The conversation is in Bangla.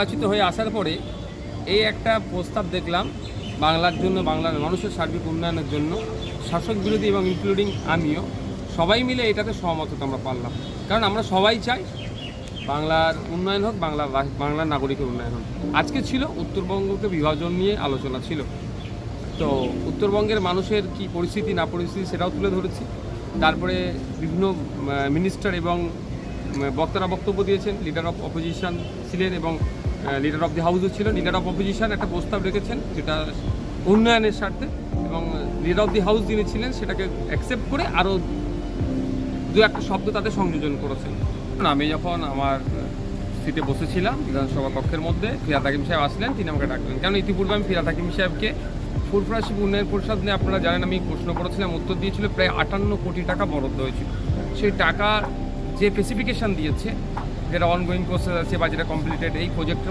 নির্বাচিত হয়ে আসার পরে এই একটা প্রস্তাব দেখলাম বাংলার জন্য, বাংলার মানুষের সার্বিক উন্নয়নের জন্য শাসক বিরোধী এবং ইনক্লুডিং আমিও সবাই মিলে এটাতে সহমত হতে আমরা পারলাম। কারণ আমরা সবাই চাই বাংলার উন্নয়ন হোক, বাংলার নাগরিকের উন্নয়ন হোক। আজকে ছিল উত্তরবঙ্গকে বিভাজন নিয়ে আলোচনা ছিল, তো উত্তরবঙ্গের মানুষের কি পরিস্থিতি না পরিস্থিতি সেটাও তুলে ধরেছি। তারপরে বিভিন্ন মিনিস্টার এবং বক্তারা বক্তব্য দিয়েছেন, লিডার অফ অপোজিশন ছিলেন এবং লিডার অফ দি হাউসও ছিলেন। লিডার অফ অপোজিশন একটা প্রস্তাব রেখেছেন যেটা উন্নয়নের স্বার্থে, এবং লিডার অফ দি হাউস যিনি ছিলেন সেটাকে অ্যাকসেপ্ট করে আরও দু একটা শব্দ তাদের সংযোজন করেছেন। আমি যখন আমার সিটে বসেছিলাম বিধানসভা কক্ষের মধ্যে, ফিরহাদ হাকিম সাহেব আসলেন, তিনি আমাকে ডাকলেন। কারণ ইতিপূর্বে আমি ফিরহাদ হাকিম সাহেবকে ফুরফুরা শিব উন্নয়ন পরিষদ নিয়ে আপনারা জানেন আমি প্রশ্ন করেছিলাম, উত্তর দিয়েছিল প্রায় 58 কোটি টাকা বরাদ্দ হয়েছিল। সেই টাকা যে স্পেসিফিকেশান দিয়েছে, যেটা অনগোয়িং প্রসেস আছে বা যেটা কমপ্লিটেড, এই প্রজেক্টের